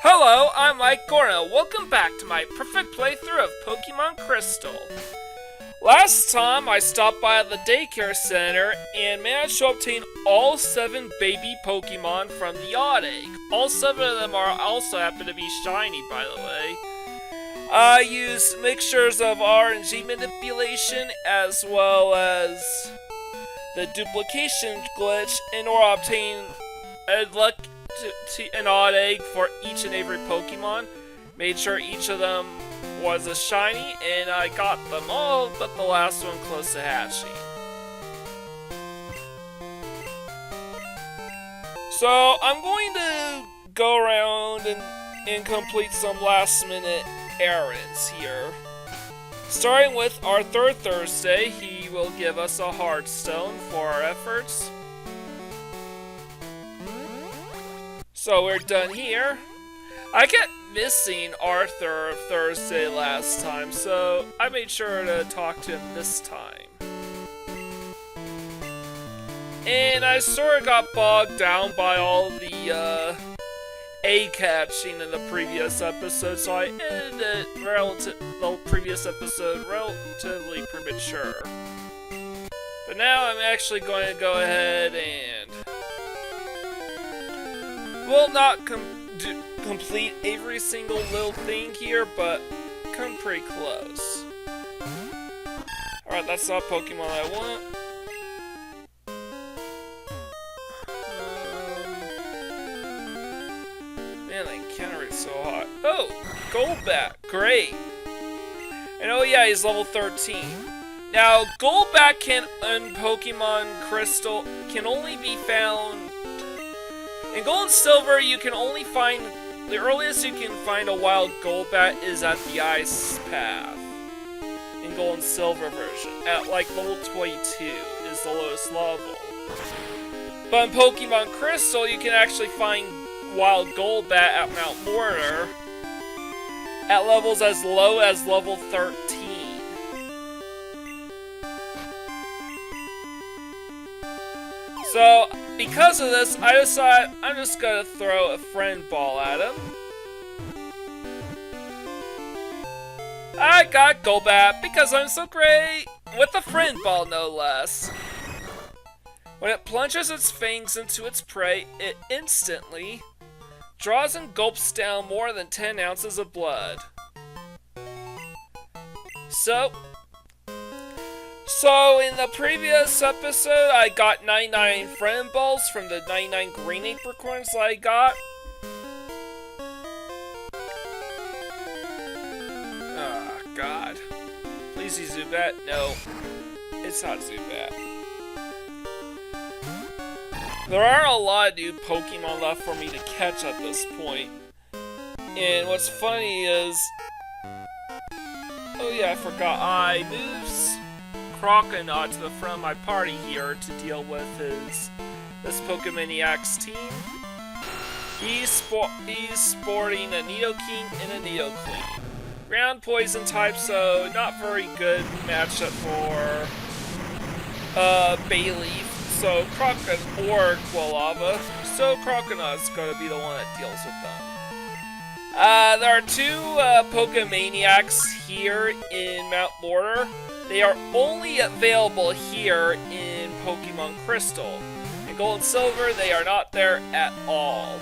Hello, I'm Mike Gorno. Welcome back to my perfect playthrough of Pokemon Crystal. Last time I stopped by the daycare center and managed to obtain all 7 baby Pokemon from the odd egg. All 7 of them are also happen to be shiny, by the way. I used mixtures of RNG manipulation as well as the duplication glitch in order to obtain an odd egg for each and every Pokemon. Made sure each of them was a shiny, and I got them all but the last one close to hatching. So I'm going to go around and complete some last minute errands here. Starting with our third Thursday, he will give us a Heartstone for our efforts. So we're done here. I kept missing Arthur Thursday last time, so I made sure to talk to him this time. And I sort of got bogged down by all the egg catching in the previous episode, so I ended the previous episode relatively premature. But now I'm actually going to go ahead and will not complete every single little thing here, but come pretty close. Alright, that's not Pokemon I want. Man, the encounter is so hot. Oh, Golbat, great. And oh yeah, he's level 13. Now, Golbat in Pokemon Crystal can only be found in Gold and Silver. You can only find, the earliest you can find a wild Golbat is at the Ice Path. In Gold and Silver version, at like level 22 is the lowest level. But in Pokemon Crystal, you can actually find wild Golbat at Mount Mortar at levels as low as level 13. So, because of this, I decided I'm just gonna throw a friend ball at him. I got Golbat because I'm so great! With a friend ball, no less. When it plunges its fangs into its prey, it instantly draws and gulps down more than 10 ounces of blood. So in the previous episode, I got 99 friend balls from the 99 green apricorns that I got. Oh, God. Please use Zubat. No, it's not Zubat. There are a lot of new Pokemon left for me to catch at this point. And what's funny is... oh yeah, I forgot. I moved Croconaut to the front of my party here to deal with this Pokemaniac's team. He's sporting a Nidoking and a Nidoqueen. Ground poison type, so not very good matchup for Bayleaf. So Croconaut or Quilava. So Croconaut's gonna be the one that deals with them. There are 2 Pokemaniacs here in Mount Mortar. They are only available here in Pokemon Crystal. In Gold and Silver, they are not there at all.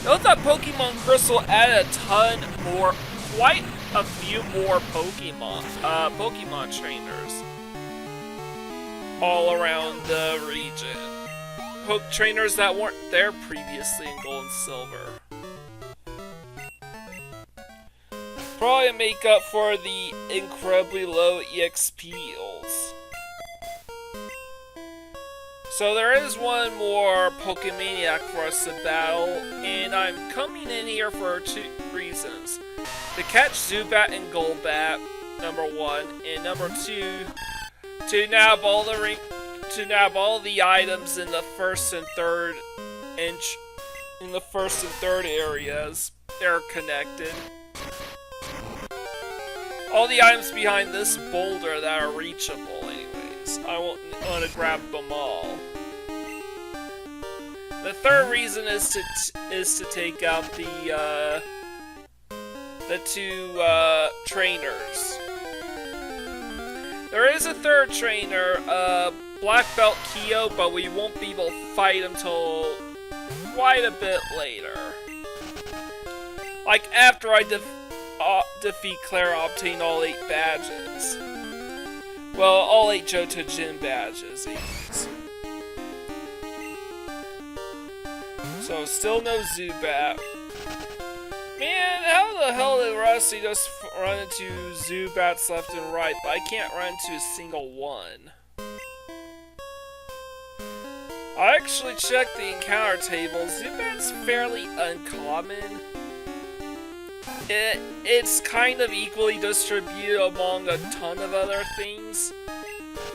Note that Pokemon Crystal added a ton more, quite a few more Pokemon trainers all around the region. Trainers that weren't there previously in Gold and Silver. Probably make up for the incredibly low EXP yields. So there is one more Pokemaniac for us to battle, and I'm coming in here for 2 reasons. To catch Zubat and Golbat, number 1, and number 2, to nab all the items in the first and third areas. They're connected. All the items behind this boulder that are reachable anyways. I want to grab them all. The third reason is to take out the two trainers. There is a third trainer, Black Belt Kyo, but we won't be able to fight him till quite a bit later. Like after I defeat Clara, obtain all 8 badges. Well, all 8 Johto Gym badges. So still no Zubat. Man, how the hell did Rusty just run into Zubats left and right, but I can't run into a single one? I actually checked the encounter table. Zubat's fairly uncommon. It's kind of equally distributed among a ton of other things,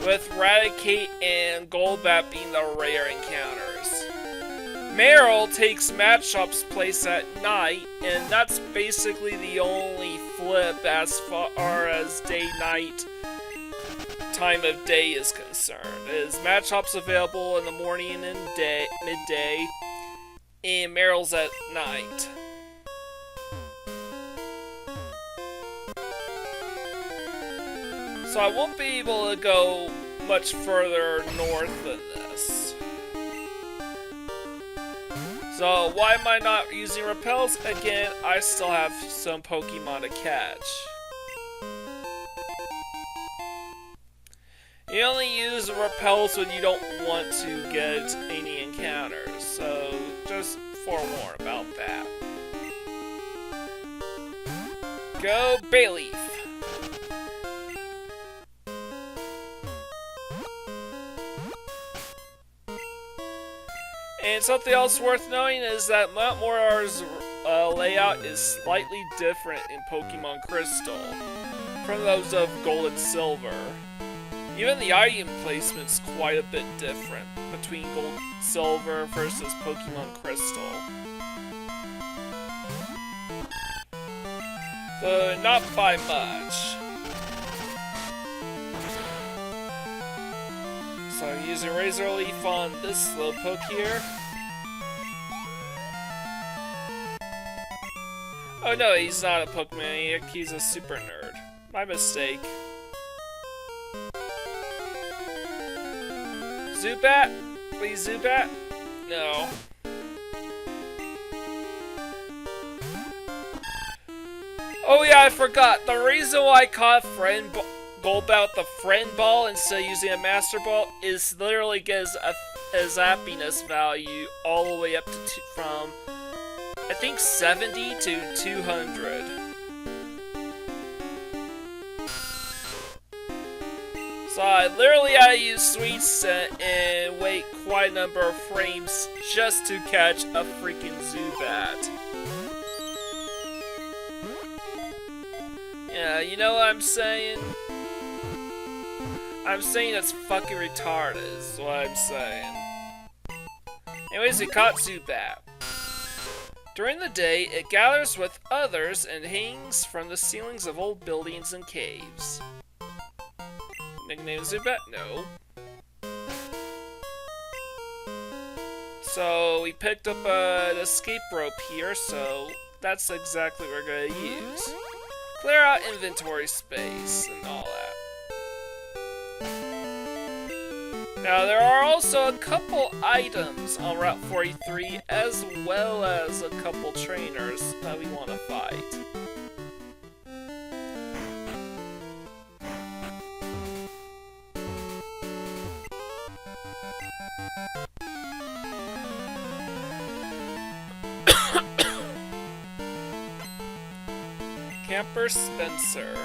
with Raticate and Golbat being the rare encounters. Meryl takes Machop's place at night, and that's basically the only flip as far as day-night time of day is concerned. Is Machop's available in the morning and midday, and Meryl's at night. So I won't be able to go much further north than this. So why am I not using repels? Again, I still have some Pokemon to catch. You only use repels when you don't want to get any encounters, so just forewarn about that. Go Bayleaf! And something else worth knowing is that Mount Mortar's layout is slightly different in Pokemon Crystal from those of Gold and Silver. Even the item placement's quite a bit different between Gold and Silver versus Pokemon Crystal. Though not by much. So I'm using Razor Leaf on this Slowpoke here. Oh no, he's not a Pokemon, he's a super nerd. My mistake. Zubat? Please Zubat? No. Oh yeah, I forgot. The reason why I caught Golbat the Friend Ball instead of using a Master Ball is literally gives a zappiness value all the way up to from I think 70 to 200. So I literally had to use Sweet Scent and wait quite a number of frames just to catch a freaking Zubat. Yeah, you know what I'm saying? I'm saying that's fucking retarded, is what I'm saying. Anyways, we caught Zubat. During the day, it gathers with others and hangs from the ceilings of old buildings and caves. Nickname Zubat? No. So, we picked up an escape rope here, so that's exactly what we're gonna use. Clear out inventory space and all that. Now, there are also a couple items on Route 43, as well as a couple trainers that we want to fight. Camper Spencer.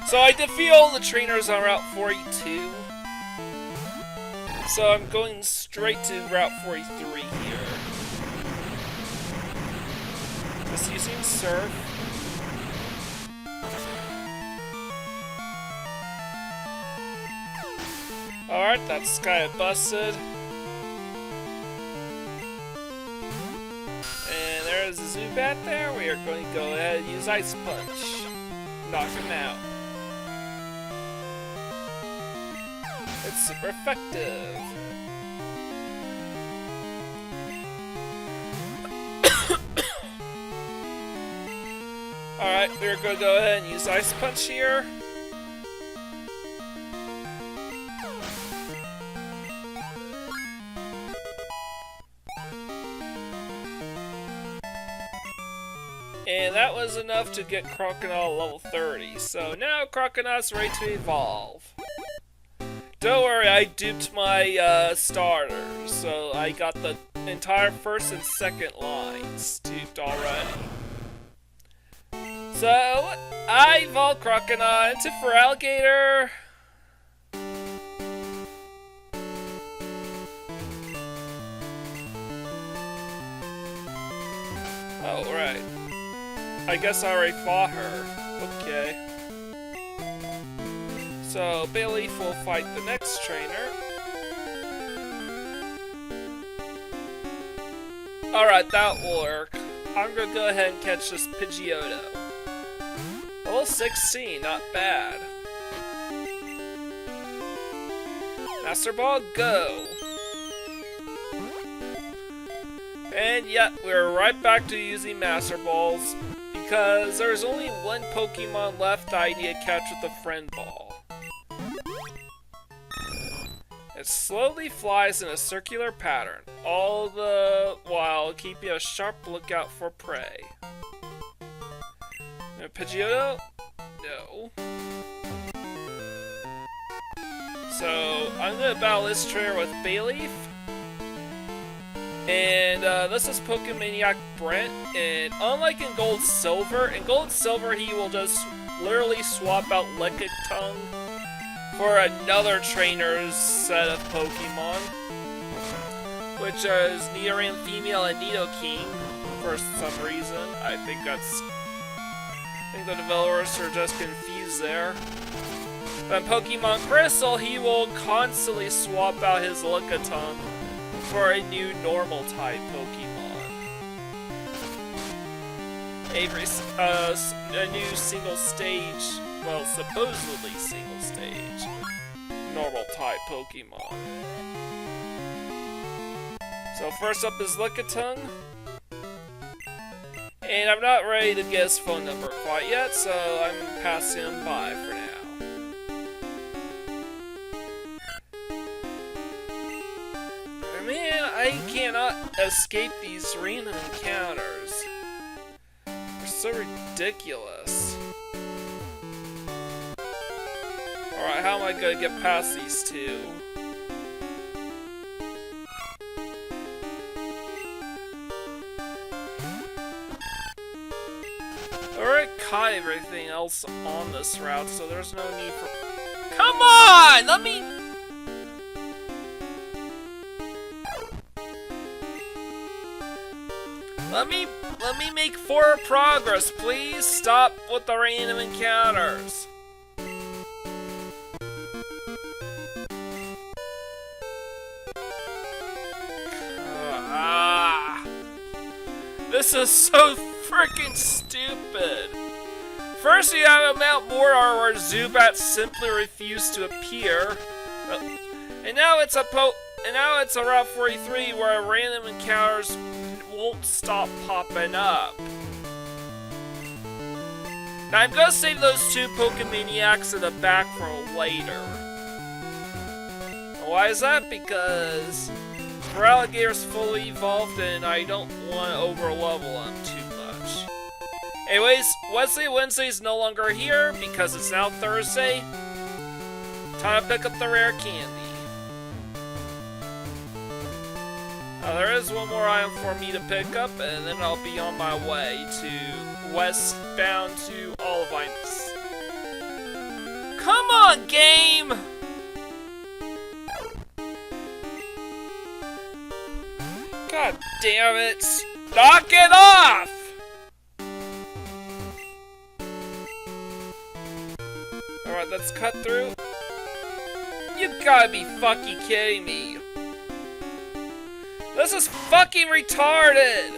So I defeat all the trainers on Route 42. So I'm going straight to Route 43 here. Just using Surf. Alright, that's kinda busted. And there's a Zubat there. We are going to go ahead and use Ice Punch. Knock him out. It's super effective. Alright, we're gonna go ahead and use Ice Punch here. And that was enough to get Crocodile level 30. So now Crocodile's ready to evolve. Don't worry, I duped my starters. So I got the entire first and second lines duped already. So I evolved Crocodile into Feraligatr. Oh, right. I guess I already fought her. Okay. So, Bayleaf will fight the next trainer. Alright, that will work. I'm gonna go ahead and catch this Pidgeotto. Level 16, not bad. Master Ball, go! And yeah, we're right back to using Master Balls, because there's only one Pokemon left I need to catch with a Friend Ball. It slowly flies in a circular pattern, all the while keeping a sharp lookout for prey. Pidgeotto? No. So, I'm gonna battle this trainer with Bayleaf. And this is Pokemaniac Brent, and unlike in Gold Silver, he will just literally swap out Lickitung for another trainer's set of Pokemon, which is Nidoran Female and Nidoking for some reason. I think the developers are just confused there. But in Pokemon Crystal, he will constantly swap out his Lickitung for a new normal type Pokemon. A new single stage, well, supposedly single stage, normal type Pokemon. So first up is Lickitung. And I'm not ready to get his phone number quite yet, so I'm passing him by for now. Man, I cannot escape these random encounters. They're so ridiculous. Alright, how am I gonna get past these two? I already caught everything else on this route, so there's no need for... Come on! Let me make forward progress, please. Stop with the random encounters. This is so freaking stupid. First, you have Mount Mortar, where Zubat simply refused to appear, and now it's a Route 43 where random encounters won't stop popping up. Now I'm gonna save those two Pokemaniacs in the back for later. Why is that? Because Feraligatr's fully evolved and I don't want to overlevel him too much. Anyways, Wednesday is no longer here because it's now Thursday. Time to pick up the rare candy. There is one more item for me to pick up, and then I'll be on my way to westbound to Olivine. Come on, game! God damn it! Knock it off! Alright, let's cut through. You gotta be fucking kidding me. This is fucking retarded!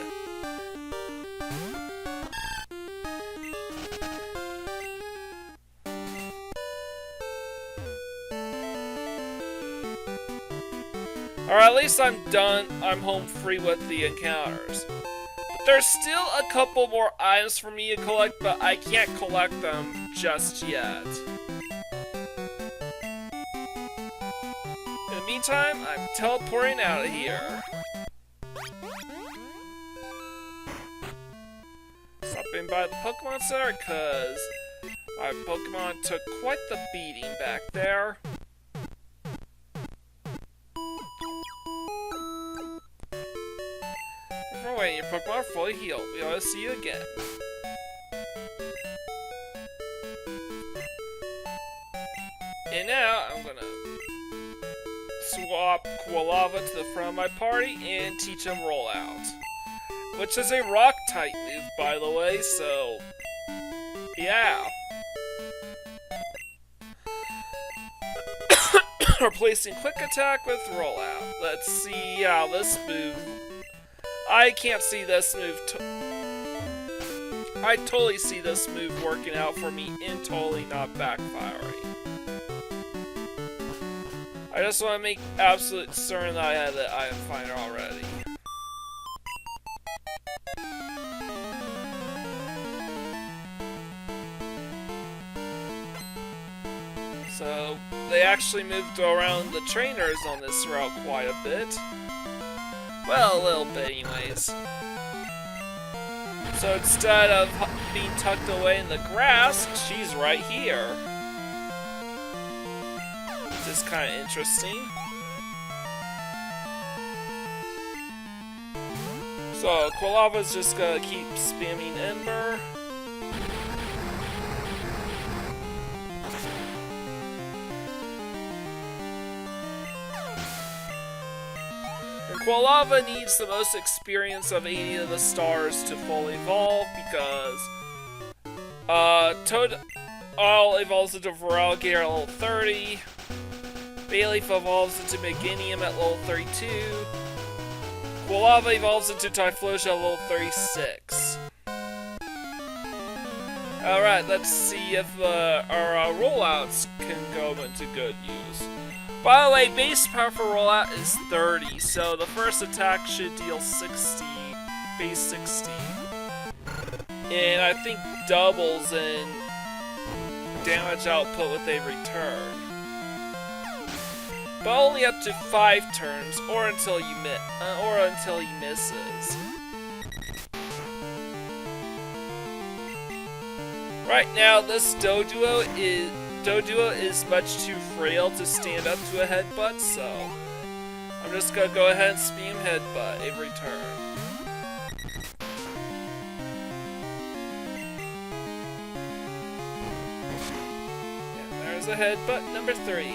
Alright, at least I'm done. I'm home free with the encounters. But There's still a couple more items for me to collect, but I can't collect them just yet. In the meantime, I'm teleporting out of here. Stopping by the Pokemon Center, cause my Pokemon took quite the beating back there. Before waiting, your Pokemon are fully healed. We ought to see you again. And now, I'm gonna swap Quilava to the front of my party and teach him Rollout. Which is a Rock-type move, by the way, so... yeah. Replacing Quick Attack with Rollout. Let's see how this move... I can't see this move... I totally see this move working out for me and totally not backfiring. I just want to make absolute certain that I have the item finder already. So, they actually moved around the trainers on this route quite a bit. Well, a little bit anyways. So instead of being tucked away in the grass, she's right here. Which is kind of interesting. So, Quilava's just gonna keep spamming Ember. Quilava needs the most experience of 80 of the stars to fully evolve because Toadal evolves into Feraligatr at level 30, Bayleaf evolves into Meganium at level 32, Quilava evolves into Typhlosia at level 36. Alright, let's see if our rollouts can go into good use. By the way, base power for rollout is 30, so the first attack should deal 60, base 60. And I think doubles in damage output with a return. But only up to 5 turns, or until he misses. Right now, this Doduo is much too frail to stand up to a headbutt, so I'm just gonna go ahead and spam headbutt in return. And there's a headbutt number 3.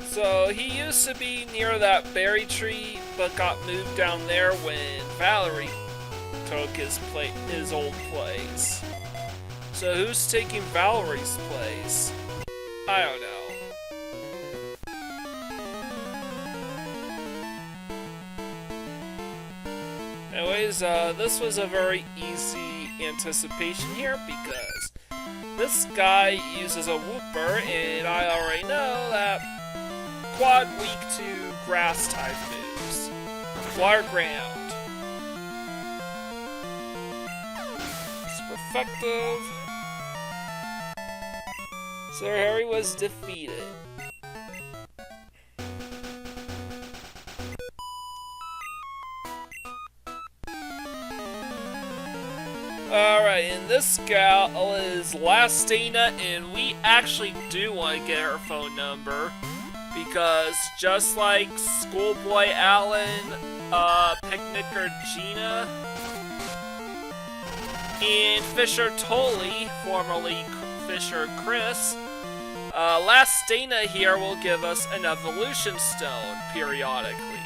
So he used to be near that berry tree, but got moved down there when Valerie took his old place. So who's taking Valerie's place? I don't know. Anyways, this was a very easy anticipation here because this guy uses a Wooper, and I already know that Quad weak to grass type moves. Water ground. Super effective. So Harry was defeated. Alright, and this gal is Lastina, and we actually do want to get her phone number. Because just like Schoolboy Alan, Picnicker Gina, and Fisher Tully, formerly Fisher Chris, Lastina here will give us an evolution stone periodically.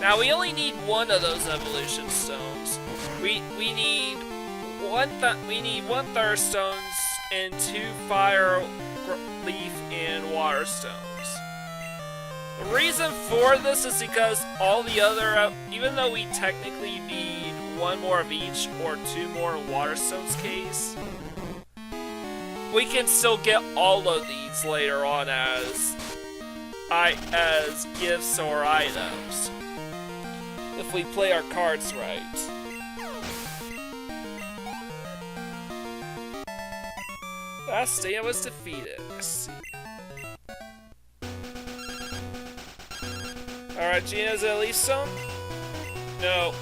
Now we only need one of those evolution stones. We need one Thirst stones and 2 Fire Leaf and Water stones. The reason for this is because all the other, even though we technically need 1 more of each or 2 more Water stones case, we can still get all of these later on as gifts or items if we play our cards right. Last day I was defeated. Let's see. Alright, Gina, is it at least some? No.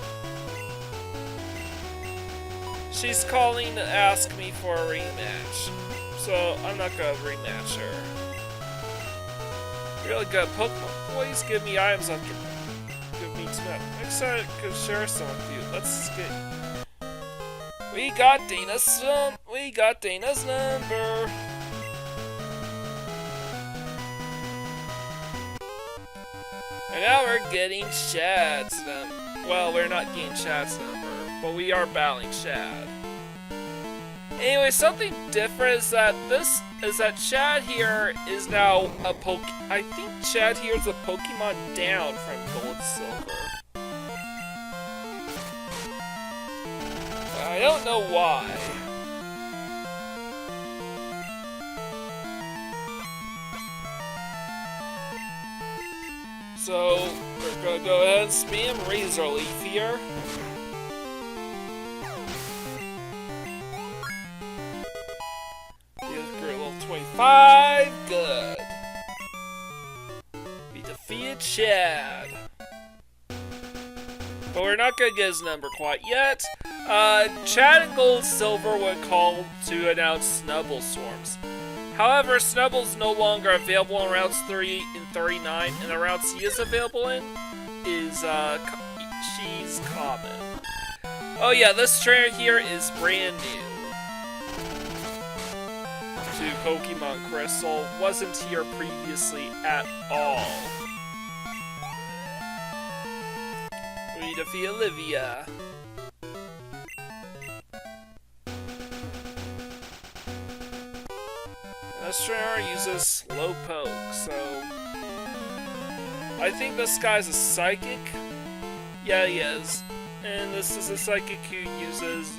She's calling to ask me for a rematch. So, I'm not gonna rematch her. Really good Pokemon. Please give me items after. Give me some. I'm excited to share some with you. Let's get. We got Dana's number. And now we're getting Chad's number. Well, we're not getting Chad's number, but we are battling Chad. Anyway, something different is that Chad here is now a I think Chad here is a Pokemon down from Gold and Silver. I don't know why. So, we're gonna go ahead and spam Razor Leaf here. Level 25, good. We defeated Chad. But we're not gonna get his number quite yet. Chad and Gold and Silver would call to announce Snubbull Swarms. However, Snubble's no longer available in routes 30 and 39, and the routes he is available in is, she's common. Oh yeah, this trainer here is brand new to Pokemon Crystal. Wasn't here previously at all. We defeat Olivia. This trainer uses Slowpoke, so I think this guy's a psychic. Yeah, he is. And this is a psychic who uses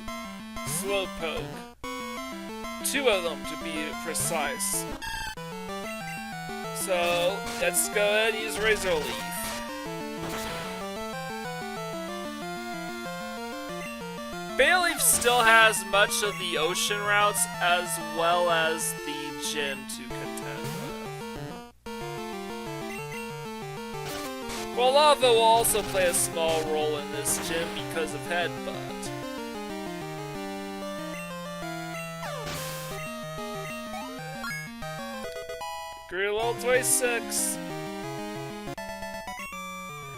Slowpoke. Two of them to be precise. So let's go ahead and use Razor Leaf. Bayleaf still has much of the ocean routes as well as the gym to contend with. Well, Lava will also play a small role in this gym because of Headbutt. Grew level 26.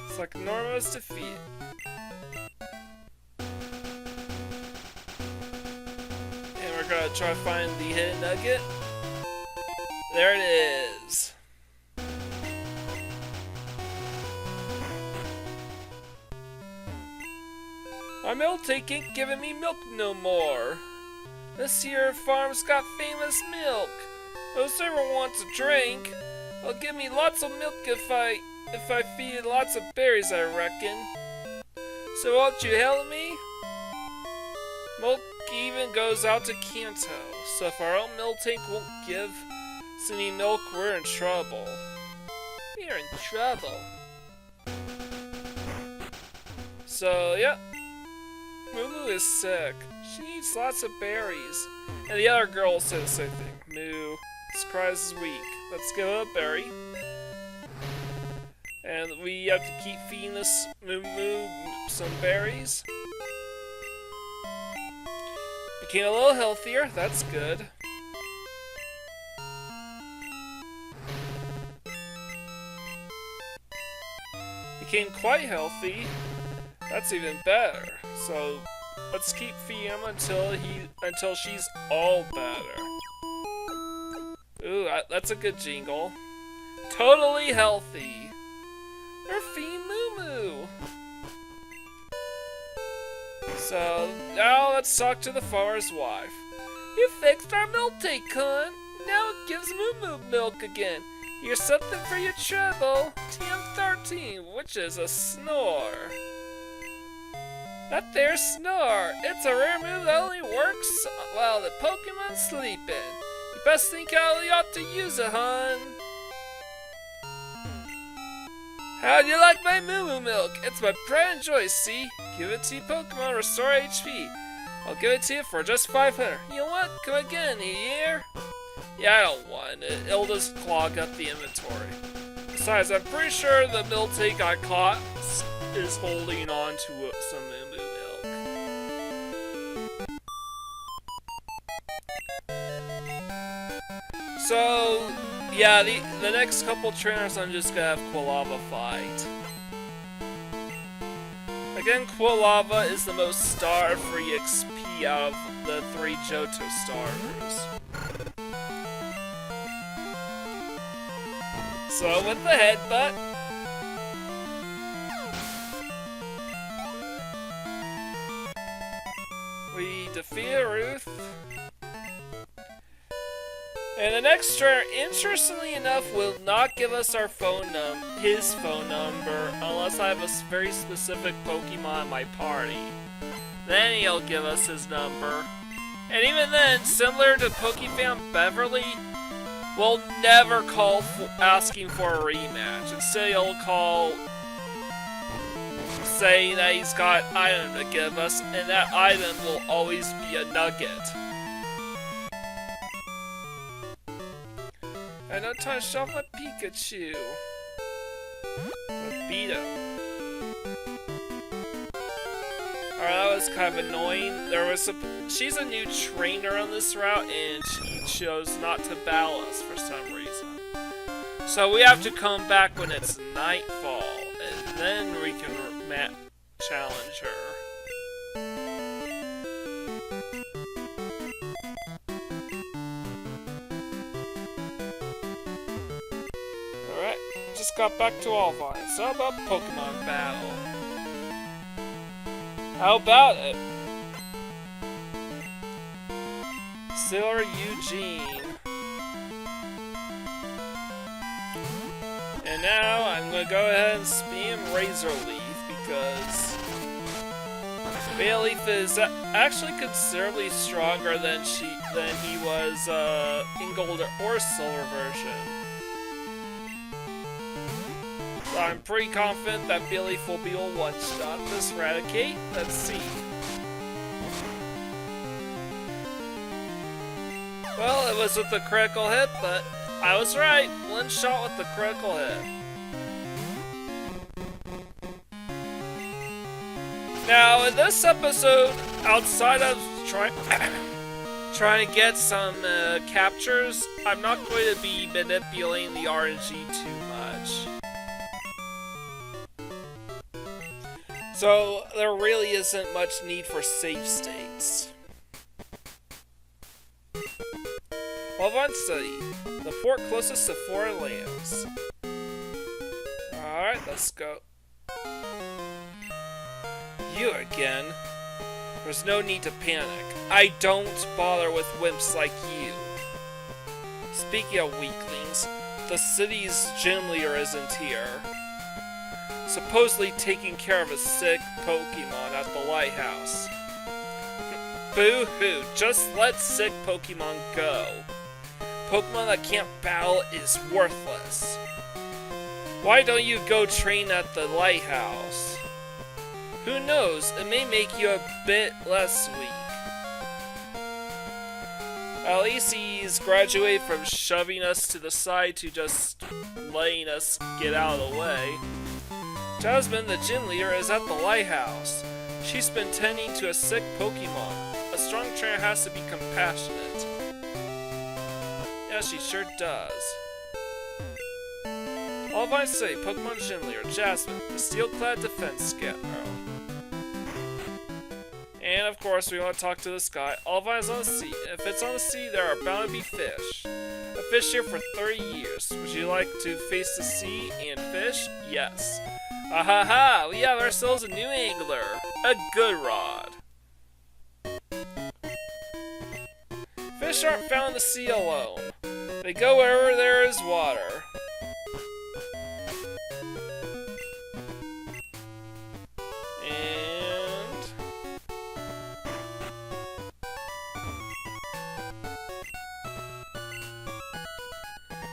It's like Norma's defeat. And we're gonna try to find the hidden nugget. There it is. My Miltank ain't giving me milk no more. This here farm's got famous milk. Whoever wants a drink, will give me lots of milk if I feed it lots of berries, I reckon. So won't you help me? Milk even goes out to Kanto, so if our own Miltank won't give us any milk, we're in trouble. We're in trouble. So, yep. Moo is sick. She needs lots of berries. And the other girl will say the same thing. Moo. This cries is weak. Let's give it a berry. And we have to keep feeding this Moo some berries. Became a little healthier. That's good. Became quite healthy. That's even better. So let's keep feeding him until she's all better. Ooh, that's a good jingle. Totally healthy. We're feeding Moo Moo. So now let's talk to the farmer's wife. You fixed our Miltank, hun. Now it gives Moo Moo milk again. Here's something for your trouble. TM13, which is a snore. That there's Snore. It's a rare move that only works while the Pokemon's sleeping. You best think how you ought to use it, hun. How do you like my Moo Moo milk? It's my pride and joy, see? Give it to you, Pokemon, restore HP. I'll give it to you for just 500. You know what? Come again, here. Yeah, I don't want it. It'll just clog up the inventory. Besides, I'm pretty sure the Miltank I caught is holding on to some Moo Moo milk. So, yeah, the next couple trainers I'm just gonna have Quilava fight. Again, Quilava is the most star-free XP out of the 3 Johto starters. So, with the headbutt, we defeat Ruth. And the next trainer, interestingly enough, will not give us our his phone number unless I have a very specific Pokemon in my party. Then he'll give us his number. And even then, similar to Pokefan Beverly, will never call asking for a rematch. Instead, he'll call saying that he's got an item to give us, and that item will always be a nugget. I know time to show off my Pikachu. Beat him. Alright, that was kind of annoying. She's a new trainer on this route, and she chose not to battle us for some reason. So we have to come back when it's nightfall, and then we can challenge her. Alright, just got back to Olivine, so how about Pokemon battle? How about it? Sailor Eugene. And now I'm gonna go ahead and spam Razor Leaf because Bayleaf is actually considerably stronger than he was in Gold or Silver version. So I'm pretty confident that Bayleaf will be a one-shot this Raticate. Let's see. Well, it was with a critical hit, but I was right. One shot with the critical hit. Now, in this episode, outside of trying to get some captures, I'm not going to be manipulating the RNG too much. So, there really isn't much need for save states. Olivine City, the fort closest to Four Lands. Alright, let's go. You again? There's no need to panic. I don't bother with wimps like you. Speaking of weaklings, the city's gym leader isn't here. Supposedly taking care of a sick Pokemon at the Lighthouse. Boo-hoo, just let sick Pokemon go. Pokemon that can't battle is worthless. Why don't you go train at the Lighthouse? Who knows, it may make you a bit less weak. At least he's graduated from shoving us to the side to just letting us get out of the way. Jasmine, the gym leader, is at the Lighthouse. She's been tending to a sick Pokemon. A strong trainer has to be compassionate. Yeah, she sure does. Olivine City, Pokemon Gym Leader, Jasmine, the steel-clad defense scout. And of course, we want to talk to this guy. Olivine's on the sea. If it's on the sea, there are bound to be fish. I've fished here for 30 years. Would you like to face the sea and fish? Yes. Ahaha! We have ourselves a new angler. A good rod. Fish aren't found in the sea alone. They go wherever there is water.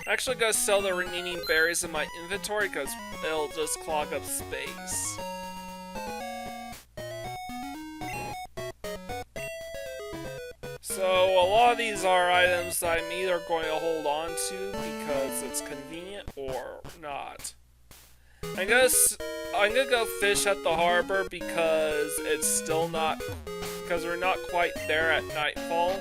I'm actually gonna sell the remaining berries in my inventory because it'll just clog up space. So a lot of these are items that I'm either going to hold on to because it's convenient or not. I'm gonna go fish at the harbor because it's still not, because we're not quite there at nightfall.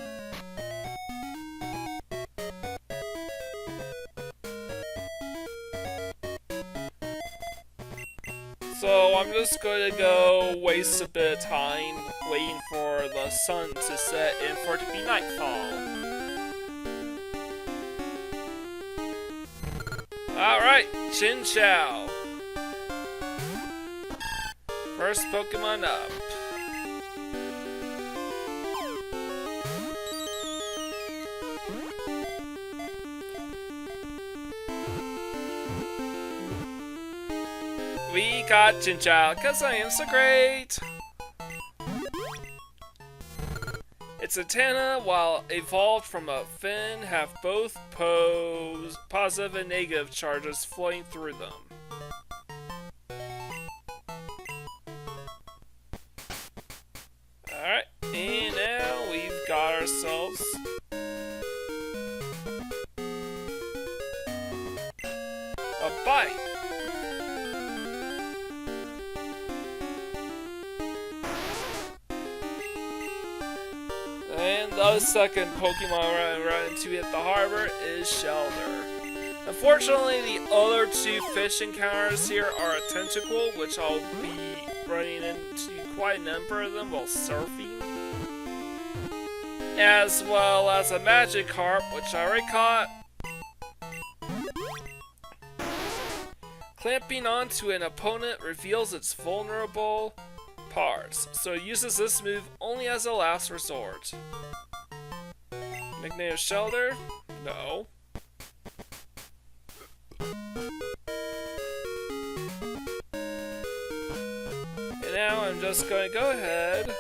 So I'm just going to go waste a bit of time waiting for the sun to set and for it to be nightfall. Alright, Chinchou. First Pokemon up. We got Chinchou, cause I am so great! Its antenna, while evolved from a fin, have both positive and negative charges flowing through them. Alright, and now we've got ourselves a bite. And the second Pokemon I run into at the harbor is Shelter. Unfortunately, the other two fish encounters here are a tentacle, which I'll be running into quite a number of them while surfing, as well as a Magikarp, which I already caught. Clamping onto an opponent reveals its vulnerable parts, so it uses this move only as a last resort. Nickname Shelter? No. And now I'm just going to go ahead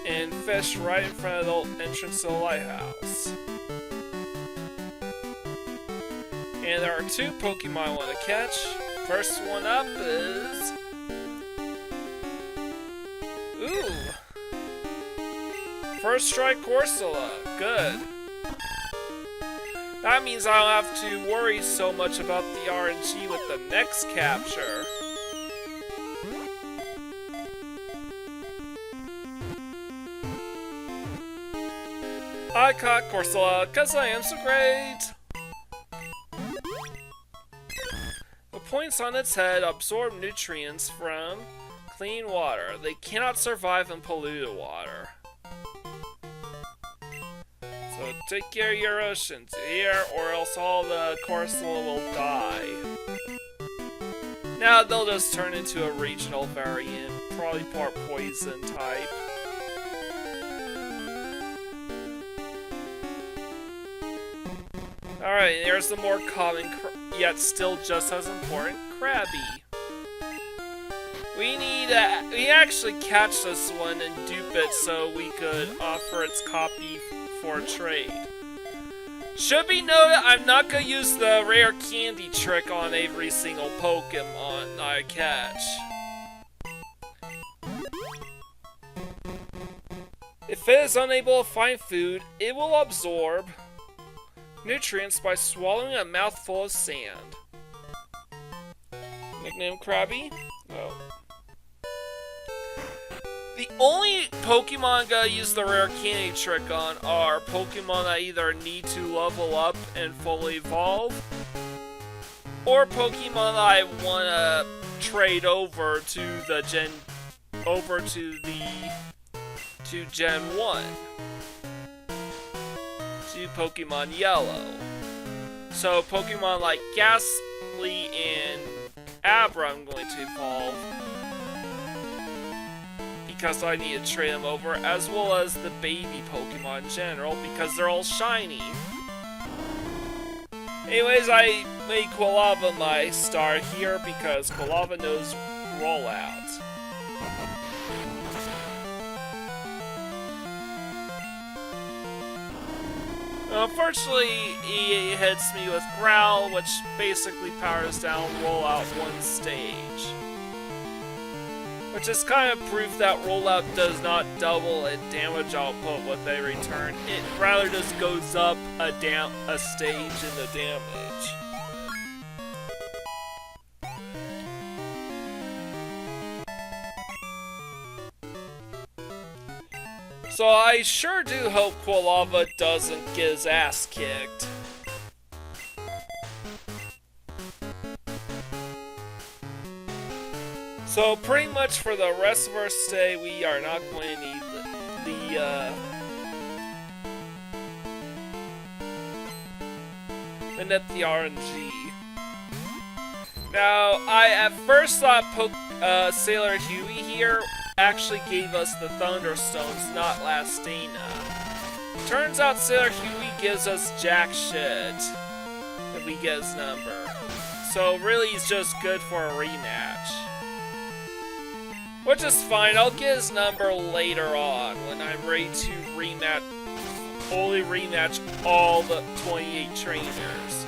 and fish right in front of the entrance to the lighthouse. And there are two Pokemon I want to catch. First one up is... Ooh! First Strike Corsola. Good. That means I don't have to worry so much about the RNG with the next capture. I caught Corsola because I am so great! The points on its head absorb nutrients from clean water. They cannot survive in polluted water. So take care of your oceans here, or else all the Corsola will die. Now they'll just turn into a regional variant, probably part poison type. Alright, here's the more common, yet still just as important, Krabby. We actually catch this one and dupe it so we could offer its copy for trade. Should be noted, I'm not gonna use the rare candy trick on every single Pokemon I catch. If it is unable to find food, it will absorb nutrients by swallowing a mouthful of sand. Nickname Krabby? No. The only Pokemon I'm gonna use the rare candy trick on are Pokemon that either need to level up and fully evolve, or Pokemon that I wanna trade over to the Gen 1. To Pokemon Yellow. So Pokemon like Ghastly and Abra I'm going to evolve, because I need to trade them over, as well as the baby Pokemon in general, because they're all shiny. Anyways, I made Quilava my star here, because Quilava knows rollout. Unfortunately, he hits me with Growl, which basically powers down rollout one stage. Which is kind of proof that rollout does not double in damage output what they return. It rather just goes up a stage in the damage. So I sure do hope Quilava doesn't get his ass kicked. So pretty much for the rest of our stay, we are not going to need the RNG. Now, I at first thought Sailor Huey here actually gave us the Thunderstones, not Lastina. Turns out Sailor Huey gives us jack shit if we get his number. So really he's just good for a rematch. Which is fine, I'll get his number later on when I'm ready to fully rematch all the 28 trainers.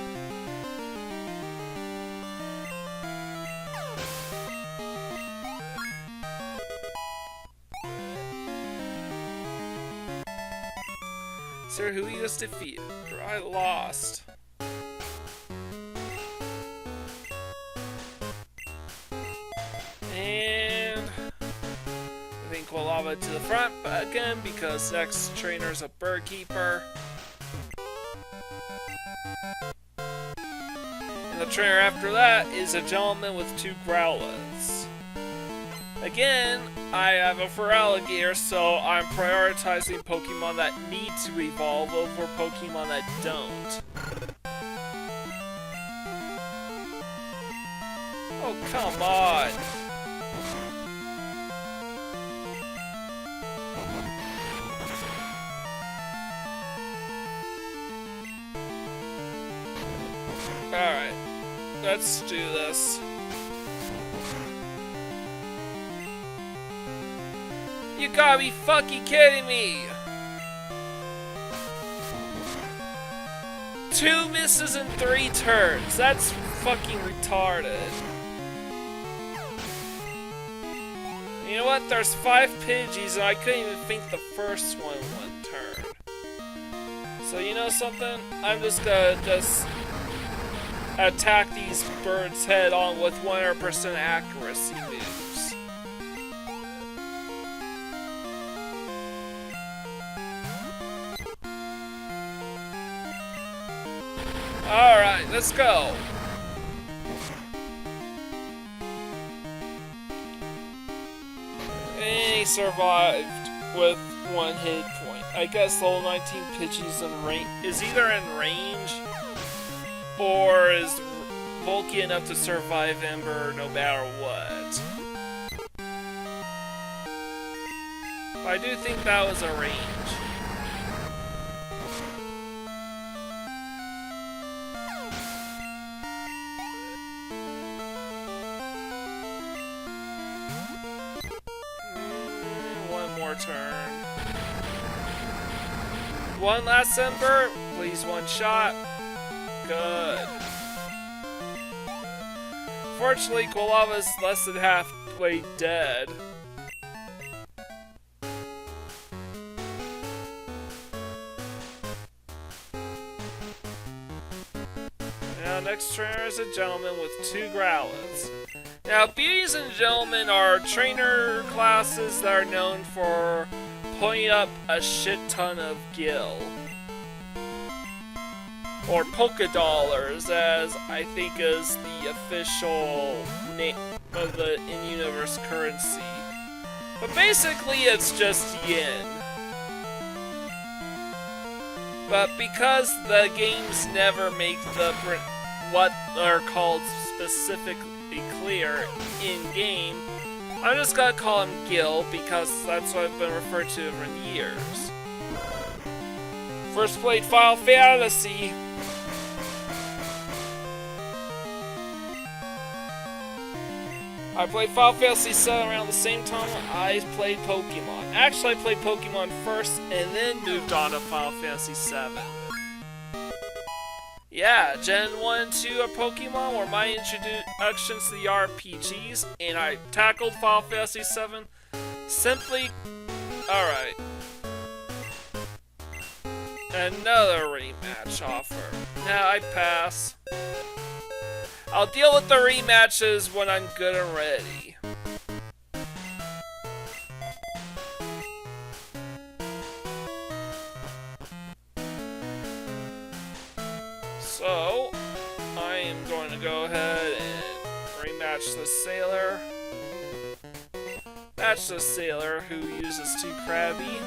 Sir, who he was defeated? I lost. And I think Quilava to the front again because next trainer's a bird keeper. And the trainer after that is a gentleman with 2 Growlithes. Again, I have a Feraligatr, so I'm prioritizing Pokemon that need to evolve over Pokemon that don't. Oh, come on! Alright, let's do this. You gotta be fucking kidding me! 2 misses in 3 turns. That's fucking retarded. You know what? There's 5 Pidgeys and I couldn't even think the first one in 1 turn. So you know something? I'm just gonna attack these birds head on with 100% accuracy moves. Alright, let's go. And he survived with 1 hit point. I guess level 19 Pidgey's is either in range or is bulky enough to survive Ember no matter what. I do think that was a range. One more turn. One last Ember. Please, 1 shot. Good. Fortunately, Quilava's less than halfway dead. Now, next trainer is a gentleman with 2 Growlithes. Now, Beauties and Gentlemen are trainer classes that are known for pulling up a shit ton of gil. Or Polka Dollars, as I think is the official name of the in-universe currency. But basically, it's just yen. But because the games never make what are called specifically clear in-game, I'm just gonna call him Gil because that's what I've been referred to for years. First played Final Fantasy. I played Final Fantasy VII around the same time I played Pokemon. Actually, I played Pokemon first and then moved on to Final Fantasy VII. Yeah, Gen 1 and 2 of Pokemon were my introductions to the RPGs, and I tackled Final Fantasy VII simply... Alright. Another rematch offer. Nah, I pass. I'll deal with the rematches when I'm good and ready. So, I am going to go ahead and rematch the Sailor. Match the Sailor, who uses 2 Krabby.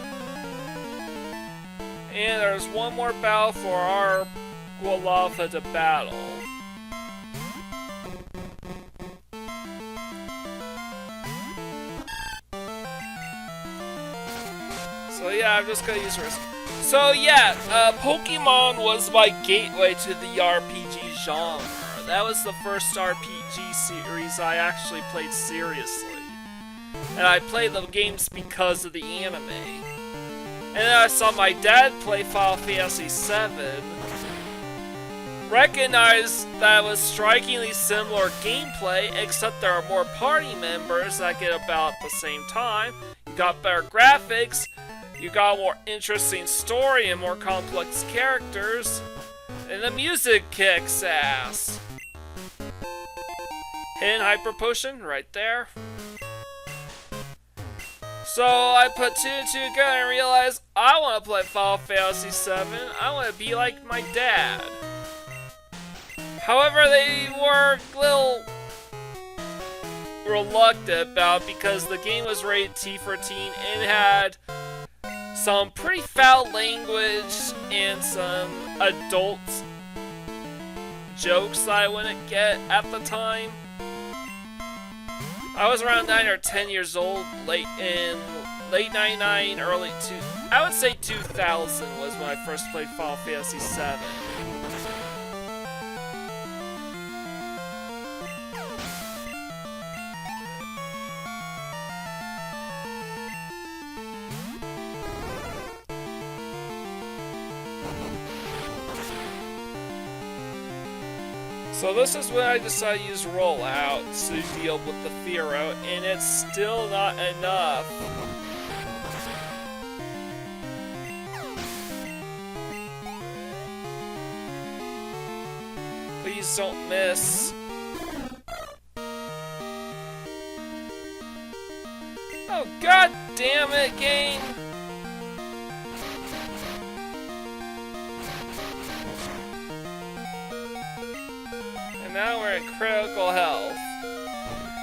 And there's one more battle for our Gualava to battle. So yeah, I'm just gonna use Risk. So yeah, Pokemon was my gateway to the RPG genre. That was the first RPG series I actually played seriously. And I played the games because of the anime. And then I saw my dad play Final Fantasy VII, recognized that it was strikingly similar gameplay, except there are more party members that get about at the same time. You got better graphics, you got a more interesting story and more complex characters, and the music kicks ass. Hidden Hyper Potion, right there. So I put 2 and 2 together and realized I want to play Final Fantasy VII. I want to be like my dad. However, they were a little reluctant about it because the game was rated T14 and had some pretty foul language and some adult jokes that I wouldn't get at the time. I was around 9 or 10 years old, late 99, early I would say 2000 was when I first played Final Fantasy VII. So this is when I decided to use rollout to deal with the Fearow, and it's still not enough. Please don't miss. Oh, god damn it, game! Now we're at critical health.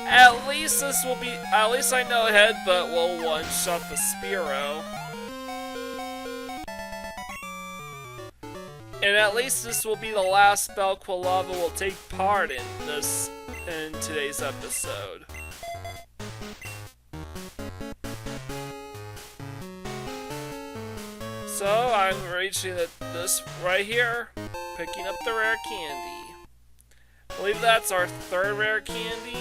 At least this will be. At least I know Headbutt will one-shot the Spearow. And at least this will be the last spell Quilava will take part in today's episode. So I'm reaching this right here, picking up the rare candy. I believe that's our 3rd rare candy.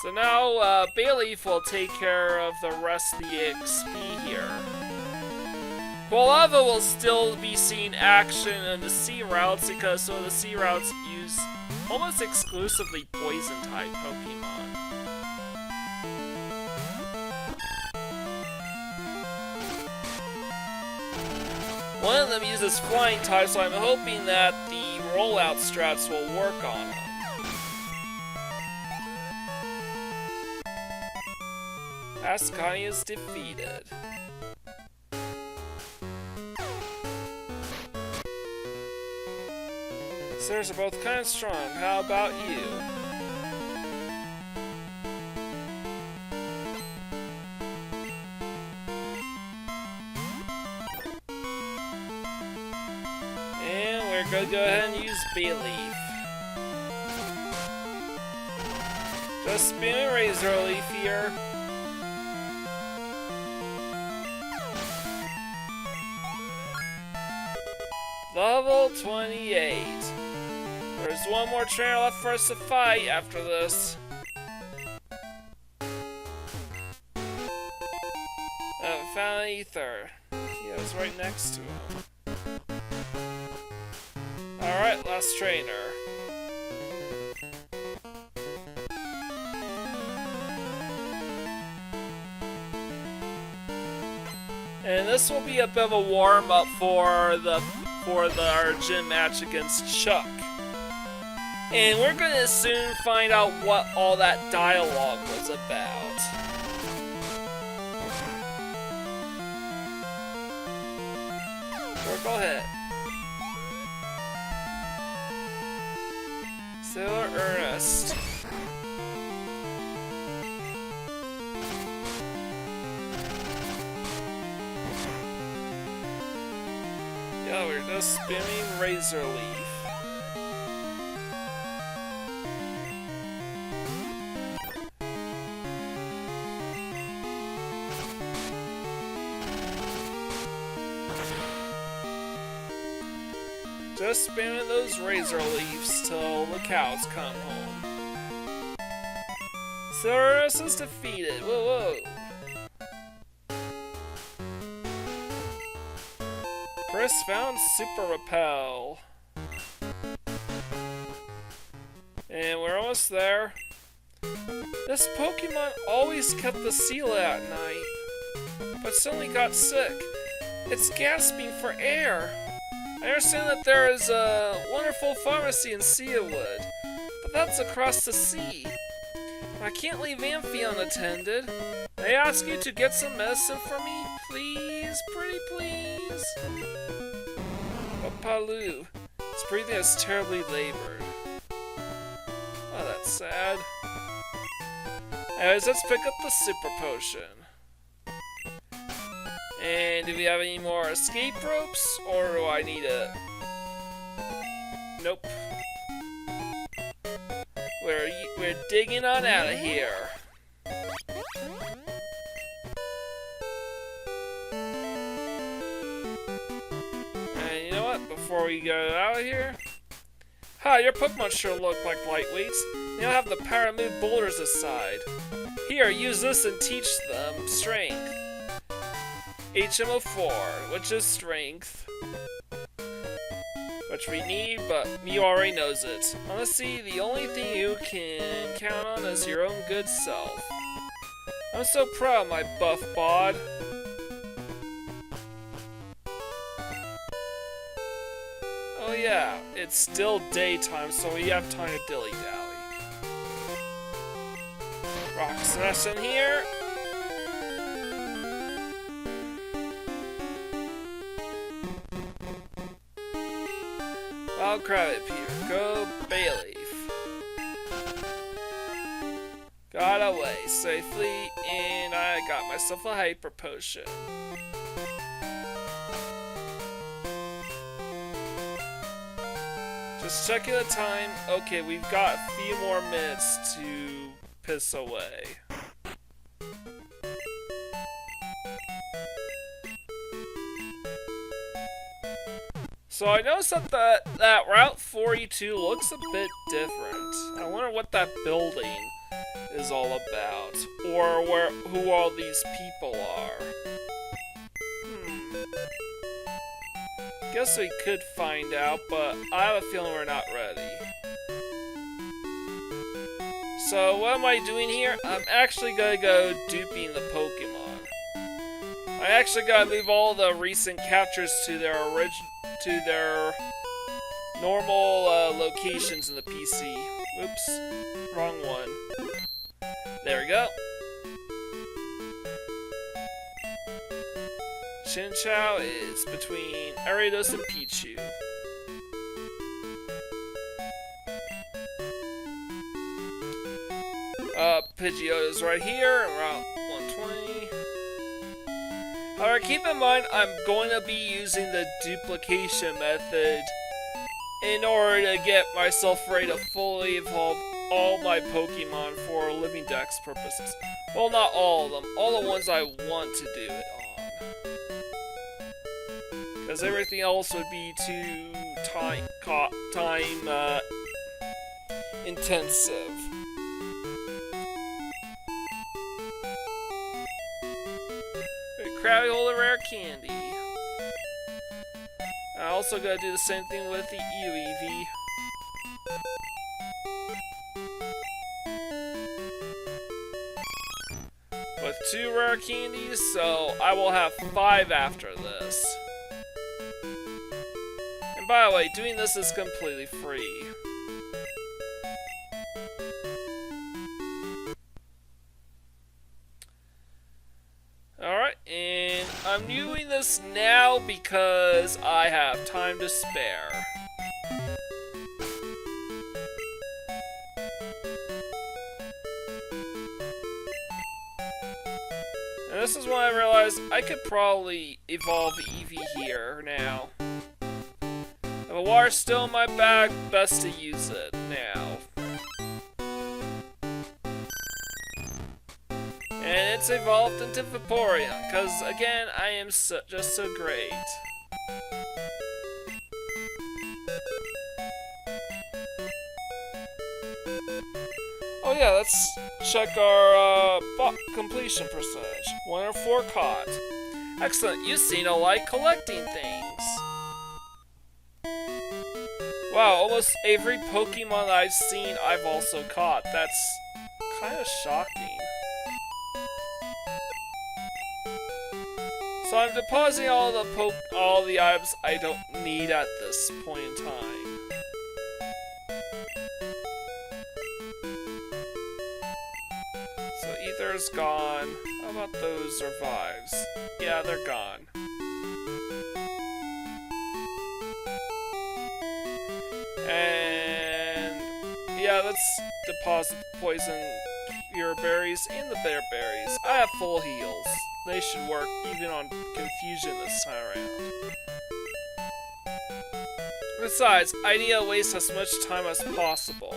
So now, Bayleaf will take care of the rest of the XP here. Quilava will still be seeing action in the sea routes because some of the sea routes use almost exclusively poison-type Pokemon. One of them uses flying type, so I'm hoping that the rollout strats will work on them. Ascani is defeated. Sirs are both kind of strong. How about you? Go ahead and use Bayleaf. Just spin and Razor Leaf here. Level 28. There's one more trainer left for us to fight after this. found Ether. Yeah, it was right next to him. Alright, last trainer. And this will be a bit of a warm-up for our gym match against Chuck. And we're gonna soon find out what all that dialogue was about. Or go ahead. Sailor Ernest. Yeah, we're just spamming Razor Leaf. Just spamming those Razor Leaves till the cows come home. Cyrus is defeated. Whoa, whoa. Chris found Super Repel. And we're almost there. This Pokemon always kept the seal at night, but suddenly got sick. It's gasping for air. I understand that there is a wonderful pharmacy in Cianwood, but that's across the sea. I can't leave Amphy unattended. I ask you to get some medicine for me, please, pretty please. But Palu, his breathing is terribly labored. Oh, that's sad. Anyways, let's pick up the Super Potion. And do we have any more escape ropes, or do I need a... Nope. We're digging on out of here. And you know what? Before we get out of here... Ha! Your Pokemon sure look like lightweights. They don't have the power to move boulders aside. Here, use this and teach them strength. HMO4, which is strength. Which we need, but you already knows it. Honestly, the only thing you can count on is your own good self. I'm so proud of my buff bod. Oh yeah, it's still daytime, so we have time to dilly-dally. Rock Smash in here. I'll grab it, Peter. Go Bayleaf. Got away safely, and I got myself a Hyper Potion. Just checking the time. Okay, we've got a few more minutes to piss away. So I noticed that Route 42 looks a bit different. I wonder what that building is all about, or who all these people are. Guess we could find out, but I have a feeling we're not ready. So what am I doing here? I'm actually gonna go duping the Pokemon. I actually gotta move all the recent captures to their normal locations in the PC. Oops, wrong one. There we go. Chinchou is between Ariados and Pichu. Pidgeotto's right here, around 120. However, keep in mind, I'm going to be using the duplication method in order to get myself ready to fully evolve all my Pokemon for Living Dex purposes. Well, not all of them. All the ones I want to do it on. Because everything else would be too time intensive. Krabby hold a rare candy. I also gotta do the same thing with the Eevee. With 2 rare candies, so I will have 5 after this. And by the way, doing this is completely free. Alright, and I'm doing this now because I have time to spare. And this is when I realized I could probably evolve Eevee here now. If a water's still in my bag, best to use it now. And it's evolved into Vaporeon, because again, I am just so great. Oh yeah, let's check our completion percentage. 1 or 4 caught. Excellent, you seem to like collecting things. Wow, almost every Pokemon I've seen I've also caught. That's kind of shocking. So I'm depositing all the items I don't need at this point in time. So Ether's gone. How about those revives? Yeah, they're gone. And yeah, let's deposit the poison pure berries and the bear berries. I have full heals. They should work even on confusion this time around. Besides, I need to waste as much time as possible.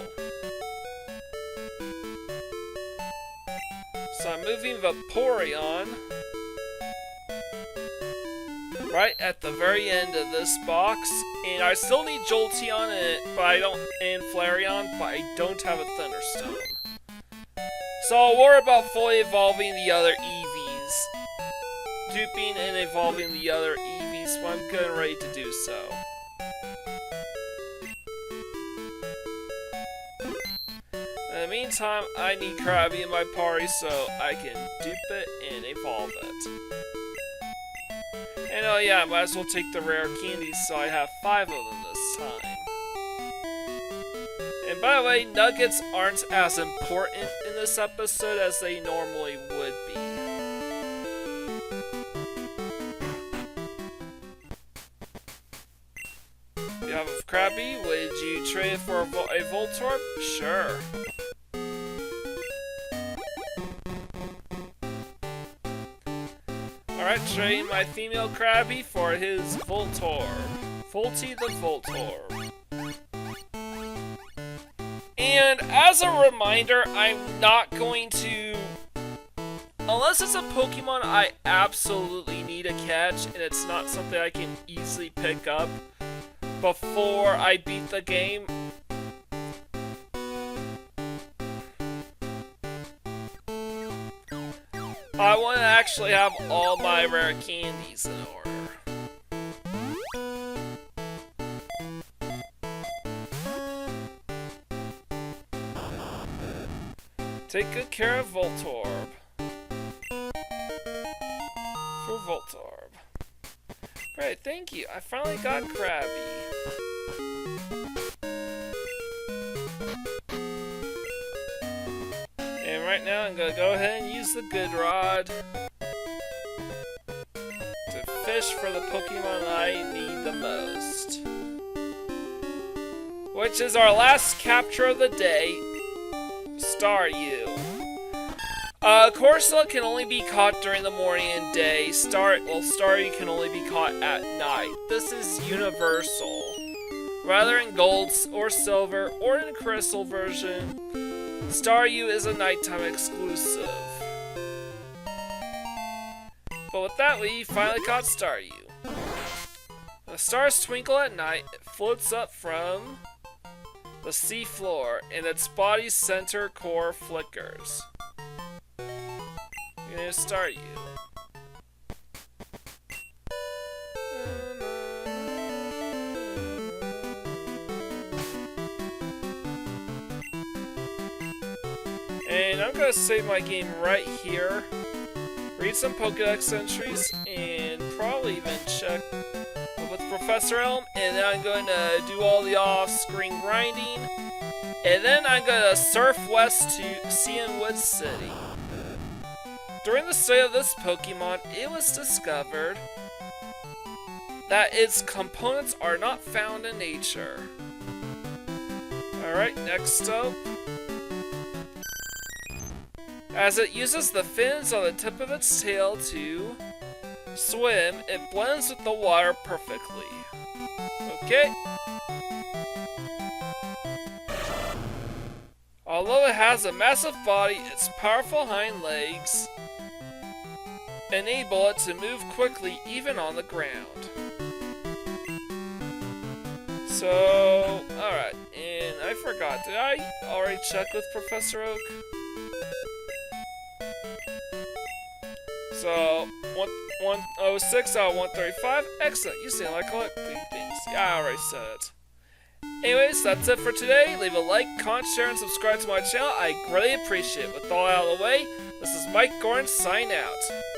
So I'm moving Vaporeon right at the very end of this box, and I still need Jolteon and Flareon, but I don't have a Thunderstone. So I'll worry about fully evolving the other Eevees, duping and evolving the other Eevees when I'm getting ready to do so. In the meantime, I need Krabby in my party so I can dupe it and evolve it. And oh yeah, I might as well take the rare candies so I have 5 of them this time. And by the way, nuggets aren't as important in this episode as they normally would be. You have a Krabby, would you trade it for a Voltorb? Sure. Alright, trading my female Krabby for his Voltorb. Volty the Voltorb. And as a reminder, I'm not going to... Unless it's a Pokemon I absolutely need to catch, and it's not something I can easily pick up before I beat the game, I want to actually have all my rare candies in order. Take good care of Voltorb. For Voltorb. Great, thank you. I finally got Krabby. And right now I'm gonna go ahead and use the Good Rod to fish for the Pokemon I need the most. Which is our last capture of the day, Staryu. Corsola can only be caught during the morning and day. Staryu can only be caught at night. This is universal. Rather in gold or silver or in a crystal version, Staryu is a nighttime exclusive. But with that, we finally caught Staryu. The stars twinkle at night. It floats up from the sea floor, and its body's center core flickers. I'm gonna Staryu. And I'm gonna save my game right here, read some Pokédex entries, and probably even check with Professor Elm, and then I'm going to do all the off-screen grinding, and then I'm going to surf west to Cianwood City. During the study of this Pokemon, it was discovered that its components are not found in nature. Alright, next up. As it uses the fins on the tip of its tail to swim, it blends with the water perfectly. Okay. Although it has a massive body, its powerful hind legs enable it to move quickly even on the ground. So, alright, and I forgot, did I already check with Professor Oak? So, 106 out of 135. Excellent. You seem like collecting things. Yeah, I already said it. Anyways, that's it for today. Leave a like, comment, share, and subscribe to my channel. I greatly appreciate it. With all out of the way, this is Mike Gordon, sign out.